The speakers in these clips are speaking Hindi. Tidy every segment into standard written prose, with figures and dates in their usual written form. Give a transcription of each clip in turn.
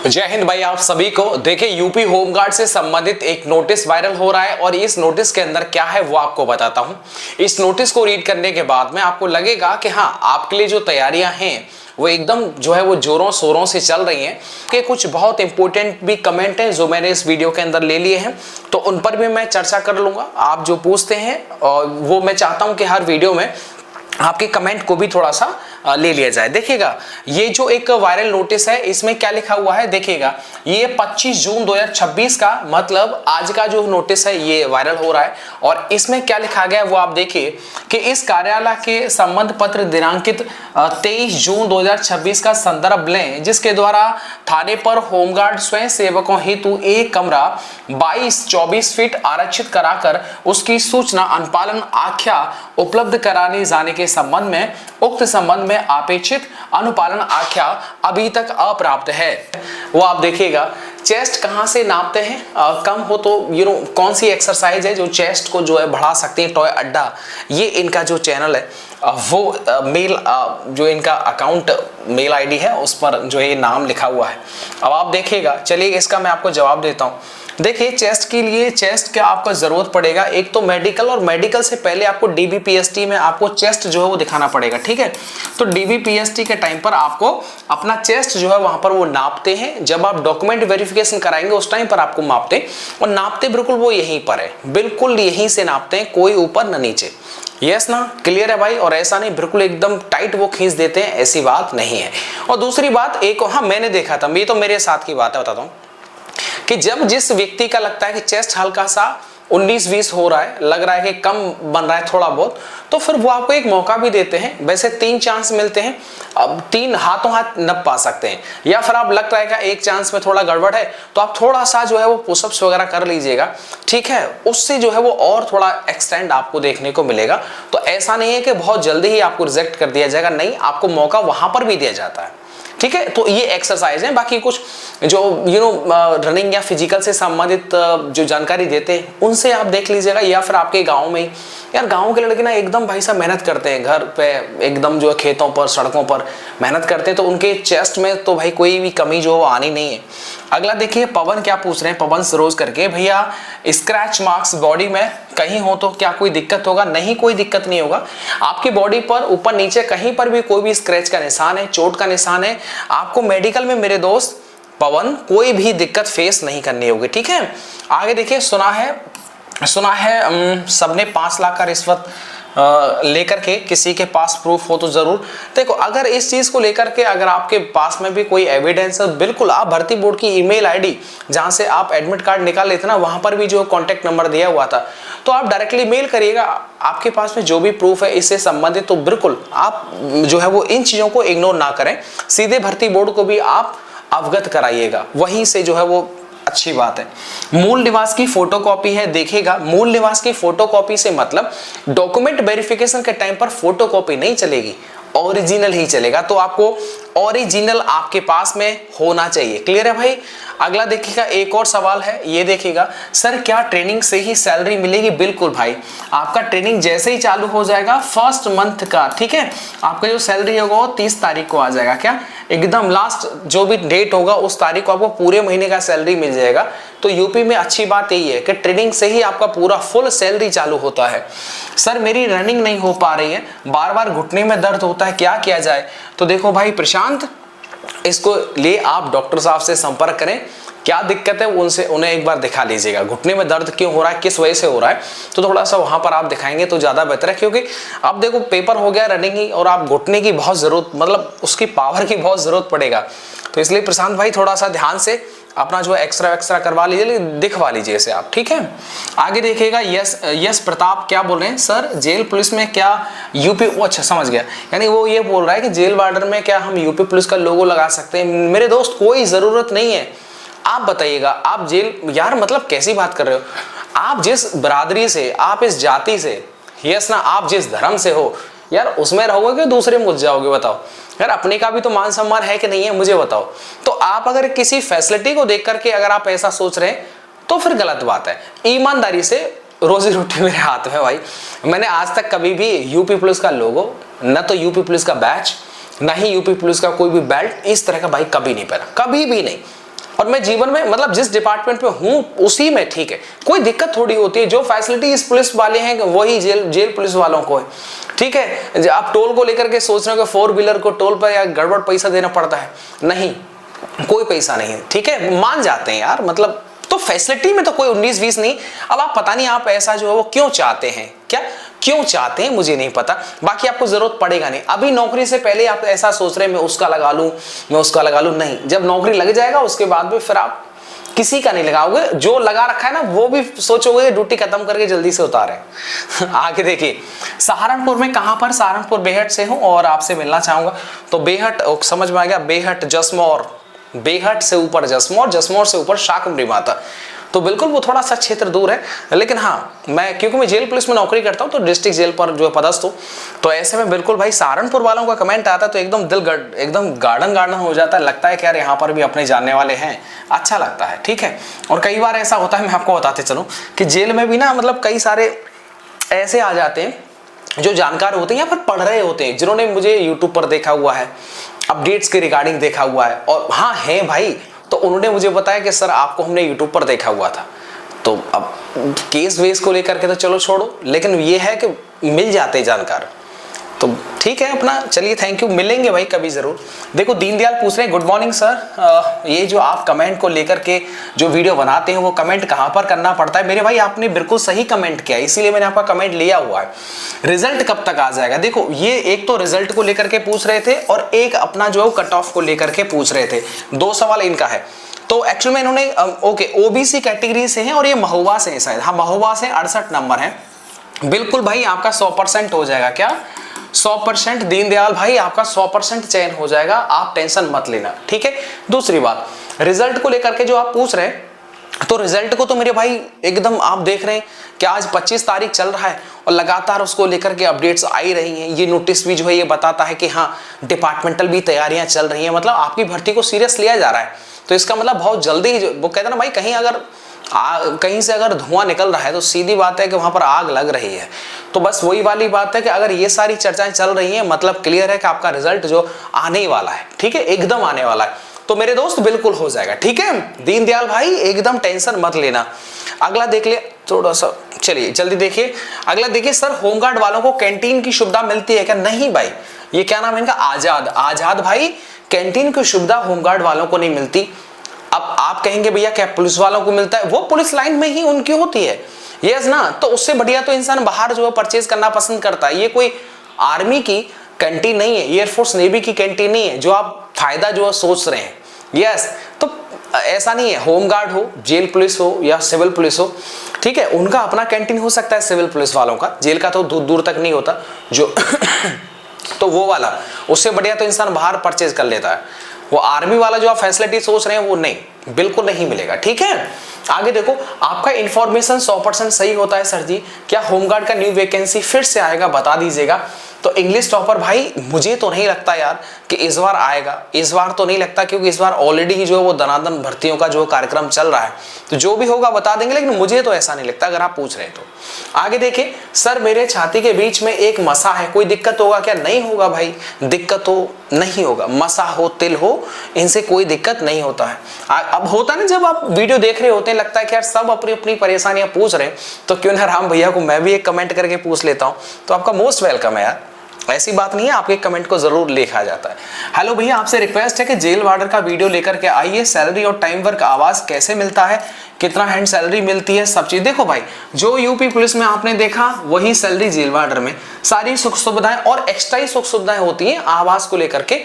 जय हिंद भाई, आप सभी को। देखिए, यूपी होमगार्ड से संबंधित एक नोटिस वायरल हो रहा है और इस नोटिस के अंदर क्या है वो आपको बताता हूं। इस नोटिस को रीड करने के बाद में आपको लगेगा कि हाँ, आपके लिए जो तैयारियां हैं वो एकदम जो है वो जोरों शोरों से चल रही हैं। कि कुछ बहुत इंपॉर्टेंट भी कमेंट हैं जो मैंने इस वीडियो के अंदर ले लिए हैं, तो उन पर भी मैं चर्चा कर लूंगा। आप जो पूछते हैं और वो मैं चाहता हूं कि हर वीडियो में आपके कमेंट को भी थोड़ा सा ले लिया जाए। देखिएगा, ये जो एक वायरल नोटिस है इसमें क्या लिखा हुआ है, देखिएगा ये 25 जून 2026 का, मतलब आज का जो नोटिस है ये वायरल हो रहा है। और इसमें क्या लिखा गया है वो आप देखिए कि इस कार्यालय के संबंध पत्र दिनांकित 23 जून 2026 का संदर्भ लें, जिसके द्वारा थाने पर होमगार्ड स्वयं सेवकों हेतु एक कमरा 22-24 फीट आरक्षित कराकर उसकी सूचना अनुपालन आख्या उपलब्ध कराने जाने के संबंध में उक्त संबंध में अपेक्षित अनुपालन आख्या अभी तक अप्राप्त है। वो आप देखिएगा, चेस्ट कहां से नापते हैं, कम हो तो कौन सी एक्सरसाइज है जो चेस्ट को जो है बढ़ा सकती है। टॉय अड्डा, ये इनका जो चैनल है वो मेल जो इनका अकाउंट मेल आईडी है उस पर जो है ये नाम लिखा हुआ है। अब आप देखिएगा, चलिए इसका मैं आपको जवाब देता हूं। देखिए, चेस्ट के लिए चेस्ट क्या आपको जरूरत पड़ेगा, एक तो मेडिकल, और मेडिकल से पहले आपको डीबीपीएसटी में आपको चेस्ट जो है वो दिखाना पड़ेगा, ठीक है। तो डीबीपीएसटी के टाइम पर आपको अपना चेस्ट जो है वहां पर वो नापते हैं। जब आप डॉक्यूमेंट वेरिफिकेशन कराएंगे उस टाइम पर आपको मापते, और नापते बिल्कुल वो यहीं पर है, बिल्कुल यहीं से नापते हैं, कोई ऊपर न नीचे। यस ना, क्लियर है भाई। और ऐसा नहीं बिल्कुल एकदम टाइट वो खींच देते हैं, ऐसी बात नहीं है। और दूसरी बात एक, हाँ मैंने देखा था, ये तो मेरे साथ की बात है, बताता हूँ कि जब जिस व्यक्ति का लगता है कि चेस्ट हल्का सा 19-20 हो रहा है, लग रहा है कि कम बन रहा है थोड़ा बहुत, तो फिर वो आपको एक मौका भी देते हैं। वैसे 3 चांस मिलते हैं, अब 3 हाथों हाथ नप पा सकते हैं, या फिर आप लगता है कि एक चांस में थोड़ा गड़बड़ है तो आप थोड़ा सा जो है वो पुशअप्स वगैरह कर लीजिएगा, ठीक है। उससे जो है वो और थोड़ा एक्सटेंड आपको देखने को मिलेगा। तो ऐसा नहीं है कि बहुत जल्दी ही आपको रिजेक्ट कर दिया जाएगा, नहीं, आपको मौका वहां पर भी दिया जाता है, ठीक है। तो ये एक्सरसाइज है। बाकी कुछ जो रनिंग या फिजिकल से संबंधित जो जानकारी देते हैं उनसे आप देख लीजिएगा, या फिर आपके गांव में, यार गांव के लड़के ना एकदम भाई साहब मेहनत करते हैं, घर पे एकदम जो है खेतों पर सड़कों पर मेहनत करते हैं, तो उनके चेस्ट में तो भाई कोई भी कमी जो आनी नहीं है। अगला देखिए, पवन क्या पूछ रहे हैं, पवन सरोज करके, भैया स्क्रैच मार्क्स बॉडी में कहीं हो तो क्या कोई दिक्कत होगा? नहीं, कोई दिक्कत नहीं होगा। आपकी बॉडी पर ऊपर नीचे कहीं पर भी कोई भी स्क्रैच का निशान है, चोट का निशान है, आपको मेडिकल में मेरे दोस्त पवन कोई भी दिक्कत फेस नहीं करनी होगी, ठीक है। आगे देखिए, सुना है सबने 5 लाख का रिश्वत लेकर के, किसी के पास प्रूफ हो तो जरूर। देखो, अगर इस चीज को लेकर के अगर आपके पास में भी कोई एविडेंस है, बिल्कुल आप भर्ती बोर्ड की ईमेल आईडी जहां से आप एडमिट कार्ड निकाल लेते ना, वहां पर भी जो कांटेक्ट नंबर दिया हुआ था, तो आप डायरेक्टली मेल करिएगा। आपके पास में जो भी प्रूफ है इससे संबंधित, तो बिल्कुल आप जो है वो इन चीजों को इग्नोर ना करें, सीधे भर्ती बोर्ड को भी आप अवगत कराइएगा, वहीं से जो है वो अच्छी बात है। मूल निवास की फोटोकॉपी है, देखिएगा, मूल निवास की फोटोकॉपी से मतलब डॉक्यूमेंट वेरिफिकेशन के टाइम पर फोटोकॉपी नहीं चलेगी, ओरिजिनल ही चलेगा। तो आपको ओरिजिनल आपके पास में होना चाहिए, क्लियर है भाई। अगला देखिएगा, एक और सवाल है, ये देखिएगा, सर क्या ट्रेनिंग से ही सैलरी मिलेगी? बिल्कुल भाई, आपका ट्रेनिंग जैसे ही चालू हो जाएगा फर्स्ट मंथ का, ठीक है, आपका जो सैलरी होगा वो 30 तारीख को आ जाएगा। क्या एकदम लास्ट जो भी डेट होगा उस तारीख को आपको पूरे महीने का सैलरी मिल जाएगा। तो यूपी में अच्छी बात यही है कि ट्रेनिंग से ही आपका पूरा फुल सैलरी चालू होता है। सर मेरी रनिंग नहीं हो पा रही है, बार बार घुटने में दर्द होता है, क्या किया जाए? तो देखो भाई प्रशांत, इसको ले आप डॉक्टर साहब से संपर्क करें, क्या दिक्कत है उन्हें एक बार दिखा लीजिएगा। घुटने में दर्द क्यों हो रहा है, किस वजह से हो रहा है, तो थोड़ा सा वहां पर आप दिखाएंगे तो ज्यादा बेहतर है। क्योंकि अब देखो पेपर हो गया रनिंग ही, और आप घुटने की बहुत जरूरत, मतलब उसकी पावर की बहुत जरूरत पड़ेगा। तो इसलिए प्रशांत भाई थोड़ा सा ध्यान से अपना जो एक्स्ट्रा करवा लीजिए, दिखवा लीजिए इसे आप, ठीक है। आगे देखिएगा, यस प्रताप क्या बोल रहे हैं, सर जेल पुलिस में क्या यूपी, अच्छा समझ गया, यानी वो ये बोल रहा है कि जेल वार्डन में क्या हम यूपी पुलिस का लोगो लगा सकते हैं? मेरे दोस्त कोई जरूरत नहीं है। आप बताइएगा, आप जेल, यार मतलब कैसी बात कर रहे हो? आप जिस बरादरी से, आप इस जाति से, यस ना, आप जिस धर्म से हो, यार उसमें रहोगे कि दूसरे में घुस जाओगे? बताओ यार, अपने का भी तो मान सम्मान है कि नहीं है, मुझे बताओ। तो आप अगर किसी फैसिलिटी को देख करके अगर आप ऐसा सोच रहे हैं तो फिर गलत बात है। ईमानदारी से रोजी रोटी मेरे हाथ में भाई। मैंने आज तक कभी भी यूपी पुलिस का लोगो, न तो यूपी पुलिस का बैच, ना ही यूपी पुलिस का कोई भी बेल्ट इस तरह का भाई कभी नहीं पहना, कभी भी नहीं। और मैं जीवन में मतलब जिस डिपार्टमेंट में हूं उसी में ठीक है, कोई दिक्कत थोड़ी होती है। जो फैसिलिटी इस पुलिस वाले हैं वही जेल पुलिस वालों को है, ठीक है। आप टोल को लेकर के सोच रहे हो कि 4 व्हीलर को टोल पर या गड़बड़ पैसा देना पड़ता है, नहीं, कोई पैसा नहीं है, ठीक है, मान जाते हैं यार, मतलब तो फैसिलिटी में तो कोई 19-20 नहीं। अब आप पता नहीं आप ऐसा जो है वो क्यों चाहते हैं, क्या क्यों चाहते हैं मुझे नहीं पता, बाकी आपको जरूरत पड़ेगा नहीं। अभी नौकरी से पहले आप ऐसा सोच रहे हैं मैं उसका लगा लूं, मैं उसका लगा लूं, नहीं, जब नौकरी लग जाएगा उसके बाद भी फिर आप किसी का नहीं लगाओगे, जो लगा रखा है ना वो भी सोचोगे ड्यूटी खत्म करके जल्दी से उतारे। आगे देखिए, सहारनपुर में कहां पर, सहारनपुर बेहट से हूं और आपसे मिलना चाहूंगा। तो बेहट समझ में आ गया, बेहट जसमौर, बेहट से ऊपर जसमौर, जसमौर से ऊपर शाकंभरी माता, तो बिल्कुल वो थोड़ा सा क्षेत्र दूर है। लेकिन हाँ, मैं क्योंकि मैं जेल पुलिस में नौकरी करता हूँ तो डिस्ट्रिक्ट जेल पर जो है पदस्थ हूँ, तो ऐसे में बिल्कुल भाई सहारनपुर वालों का कमेंट आता है तो एकदम दिल एकदम गार्डन हो जाता है, लगता है कि यार यहाँ पर भी अपने जानने वाले हैं, अच्छा लगता है, ठीक है। और कई बार ऐसा होता है, मैं आपको बताते चलूं कि जेल में भी ना मतलब कई सारे ऐसे आ जाते हैं जो जानकार होते हैं या फिर पढ़ रहे होते हैं, जिन्होंने मुझे यूट्यूब पर देखा हुआ है, अपडेट्स के रिगार्डिंग देखा हुआ है, और हाँ है भाई, तो उन्होंने मुझे बताया कि सर आपको हमने यूट्यूब पर देखा हुआ था। तो अब केस वेस को लेकर के तो चलो छोड़ो, लेकिन ये है कि मिल जाते जानकार, तो ठीक है अपना, चलिए थैंक यू, मिलेंगे भाई कभी जरूर। देखो दीनदयाल पूछ रहे हैं, गुड मॉर्निंग सर, ये जो आप कमेंट को लेकर के जो वीडियो बनाते हैं वो कमेंट कहाँ पर करना पड़ता है? मेरे भाई आपने बिल्कुल सही कमेंट किया, इसीलिए मैंने आपका कमेंट लिया हुआ है। रिजल्ट कब तक आ जाएगा? देखो ये एक तो रिजल्ट को लेकर के पूछ रहे थे और एक अपना जो कट ऑफ को लेकर के पूछ रहे थे, 2 सवाल इनका है। तो एक्चुअल में इन्होंने ओके ओबीसी कैटेगरी से हैं और ये महुआ से है शायद, हाँ महुआ से 68 नंबर है। बिल्कुल भाई आपका 100% हो जाएगा, क्या 100%? दीनदयाल भाई आपका 100% चयन हो जाएगा, आप टेंशन मत लेना, ठीक है। दूसरी बात, रिजल्ट को लेकर के जो आप पूछ रहे हैं, तो रिजल्ट को तो मेरे भाई एकदम आप देख रहे हैं कि आज 25 तारीख चल रहा है और लगातार उसको लेकर के अपडेट्स आई रही हैं। ये नोटिस भी जो है ये बताता है कि हाँ डिपार्टमेंटल भी तैयारियां चल रही हैं, मतलब आपकी भर्ती को सीरियस लिया जा रहा है। तो इसका मतलब बहुत जल्दी ही वो कहते हैं ना भाई, कहीं अगर कहीं से अगर धुआं निकल रहा है तो सीधी बात है कि वहां पर आग लग रही है। तो बस वही वाली बात है कि अगर ये सारी चर्चाएं चल रही हैं मतलब क्लियर है कि आपका रिजल्ट जो आने वाला है, ठीक है, एकदम आने वाला है। तो मेरे दोस्त बिल्कुल हो जाएगा, ठीक है। दीनदयाल भाई एकदम टेंशन मत लेना। अगला देख ले थोड़ा सा, चलिए जल्दी देखिए अगला। देखिए सर, होमगार्ड वालों को कैंटीन की सुविधा मिलती है क्या? नहीं भाई, ये क्या नाम है इनका, आजाद। आजाद भाई कैंटीन की सुविधा होमगार्ड वालों को नहीं मिलती। अब आप कहेंगे भैया क्या पुलिस वालों को मिलता है? वो पुलिस लाइन में ही उनकी होती है, यस ना। तो उससे बढ़िया तो इंसान बाहर जो है परचेज करना पसंद करता है। ये कोई आर्मी की कैंटीन नहीं है, एयरफोर्स नेवी की कैंटीन नहीं है जो आप फायदा जो सोच रहे हैं, यस। तो ऐसा नहीं है, होमगार्ड हो, जेल पुलिस हो या सिविल पुलिस हो, ठीक है, उनका अपना कैंटीन हो सकता है सिविल पुलिस वालों का, जेल का तो दूर दूर तक नहीं होता जो तो वो वाला, उससे बढ़िया तो इंसान बाहर परचेज कर लेता है। वो आर्मी वाला जो आप फैसिलिटी सोच रहे हैं वो नहीं, बिल्कुल नहीं मिलेगा, ठीक है। आगे देखो, आपका इंफॉर्मेशन 100% सही होता है सर जी, क्या होमगार्ड का न्यू वैकेंसी फिर से आएगा, बता दीजिएगा। तो इंग्लिश टॉपर भाई मुझे तो नहीं लगता यार कि इस बार आएगा, इस बार तो नहीं लगता, क्योंकि इस बार ऑलरेडी ही जो है वो दनादन भर्तियों का जो कार्यक्रम चल रहा है, तो जो भी होगा बता देंगे, लेकिन मुझे तो ऐसा नहीं लगता अगर आप पूछ रहे हैं तो। आगे देखिए, सर मेरे छाती के बीच में एक मसा है, कोई दिक्कत होगा क्या? नहीं होगा भाई, दिक्कत हो नहीं होगा, मसा हो तिल हो इनसे कोई दिक्कत नहीं होता है। अब होता है ना जब आप वीडियो देख रहे होते हैं, लगता है कि यार सब अपनी अपनी परेशानियां पूछ रहे हैं, तो क्यों ना राम भैया को मैं भी एक कमेंट करके पूछ लेता हूं। तो आपका मोस्ट वेलकम है यार, ऐसी बात नहीं है, आपके कमेंट को जरूर लिखा जाता है। हेलो भैया, आपसे रिक्वेस्ट है कि जेल वार्डर का वीडियो लेकर के आइए, सैलरी और टाइम वर्क आवाज कैसे मिलता है, कितना हैंड सैलरी मिलती है, सब चीज। देखो भाई, जो यूपी पुलिस में आपने देखा वही सैलरी जेल वार्डर में, सारी सुख सुविधाएं और एक्स्ट्रा ही सुख सुविधाएं होती हैं आवास को लेकर के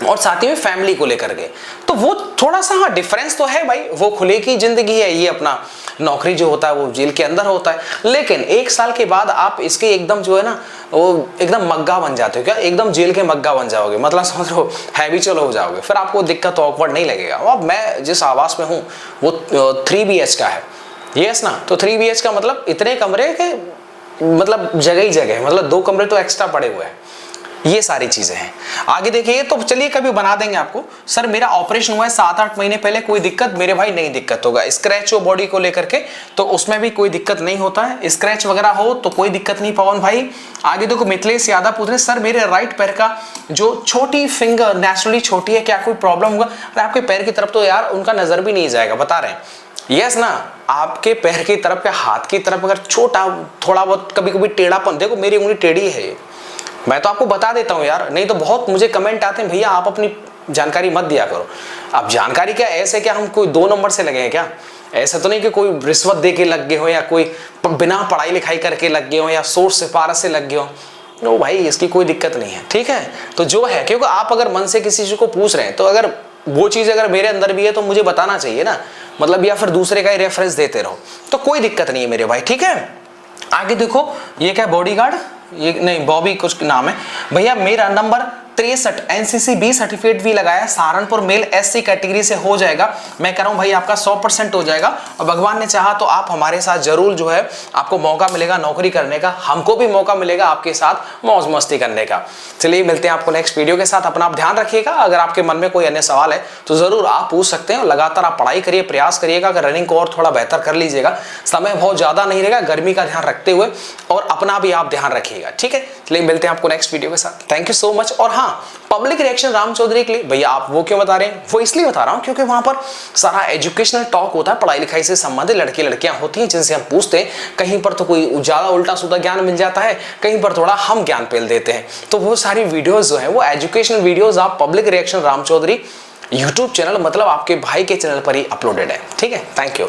और साथ ही में फैमिली को लेकर के। तो वो थोड़ा सा हाँ डिफरेंस तो है भाई, वो खुले की जिंदगी है, ये अपना नौकरी जो होता है वो जेल के अंदर होता है। लेकिन 1 साल के बाद आप इसके एकदम जो है ना वो एकदम मग्गा बन जाते हो, क्या एकदम जेल के मग्गा बन जाओगे, मतलब समझ लो हैबिचुअल हो जाओगे, फिर आपको दिक्कत ऑकवर्ड नहीं लगेगा। अब मैं जिस आवास में हूँ वो 3 BH का है, यस ना। तो 3 BH का मतलब इतने कमरे के मतलब जगह ही जगह है, मतलब 2 कमरे तो एक्स्ट्रा पड़े हुए हैं, ये सारी चीजें हैं। आगे देखिए, तो चलिए कभी बना देंगे आपको। सर मेरा ऑपरेशन हुआ है 7-8 महीने पहले, कोई दिक्कत? मेरे भाई नहीं दिक्कत होगा। स्क्रैच हो बॉडी को लेकर के तो उसमें भी कोई दिक्कत नहीं होता है, स्क्रैच वगैरह हो तो कोई दिक्कत नहीं पवन भाई। आगे देखो मिथिलेश यादव पूछ रहे सर मेरे राइट पैर का जो छोटी फिंगर नेचुरली छोटी है, क्या कोई प्रॉब्लम होगा? अरे आपके पैर की तरफ तो यार उनका नजर भी नहीं जाएगा, बता रहे हैं। यस ना, आपके पैर की तरफ या हाथ की तरफ अगर छोटा थोड़ा बहुत कभी कभी टेढ़ापन, देखो मेरी उंगली टेढ़ी है, मैं तो आपको बता देता हूं यार, नहीं तो बहुत मुझे कमेंट आते हैं भैया आप अपनी जानकारी मत दिया करो। अब जानकारी क्या ऐसे, क्या हम कोई 2 नंबर से लगे हैं क्या? ऐसा तो नहीं कि कोई रिश्वत दे के लग गए हो या कोई बिना पढ़ाई लिखाई करके लग गए हो या सोर्स सिफारिश से लग गए हो। नो भाई, इसकी कोई दिक्कत नहीं है, ठीक है। तो जो है, क्योंकि आप अगर मन से किसी चीज को पूछ रहे हैं तो अगर वो चीज अगर मेरे अंदर भी है तो मुझे बताना चाहिए ना, मतलब, या फिर दूसरे का ही रेफरेंस देते रहो, तो कोई दिक्कत नहीं है मेरे भाई, ठीक है। आगे देखो, ये क्या बॉडीगार्ड, ये नहीं बॉबी कुछ नाम है भैया। मेरा नंबर 63 एनसीसी बी सर्टिफिकेट भी लगाया, सहारनपुर मेल एससी कैटेगरी से हो जाएगा। मैं कह रहा हूं भाई आपका 100% हो जाएगा, और भगवान ने चाहा तो आप हमारे साथ जरूर जो है आपको मौका मिलेगा नौकरी करने का, हमको भी मौका मिलेगा आपके साथ मौज मस्ती करने का। चलिए मिलते हैं आपको नेक्स्ट वीडियो के साथ। अपना आप ध्यान रखिएगा। अगर आपके मन में कोई अन्य सवाल है तो जरूर आप पूछ सकते हैं। लगातार आप पढ़ाई करिए, प्रयास करिएगा। अगर रनिंग को और थोड़ा बेहतर कर लीजिएगा, समय बहुत ज्यादा नहीं रहेगा, गर्मी का ध्यान रखते हुए, और अपना भी आप ध्यान रखिएगा, ठीक है। चलिए मिलते हैं आपको नेक्स्ट वीडियो के साथ। Thank you so much. और हाँ, पब्लिक रिएक्शन राम चौधरी के लिए भैया आप वो क्यों बता रहे हैं? वो इसलिए बता रहा हूं क्योंकि वहां पर सारा एजुकेशनल टॉक होता है, पढ़ाई लिखाई से संबंधित लड़के लड़कियां होती हैं जिनसे हम पूछते हैं। कहीं पर तो कोई ज्यादा उल्टा सीधा ज्ञान मिल जाता है, कहीं पर थोड़ा हम ज्ञान पेल देते हैं। तो वो सारी वीडियोस जो है वो एजुकेशनल वीडियोस आप public reaction Ram Chaudhary YouTube channel, मतलब आपके भाई के चैनल पर ही अपलोडेड है, ठीक है। Thank you.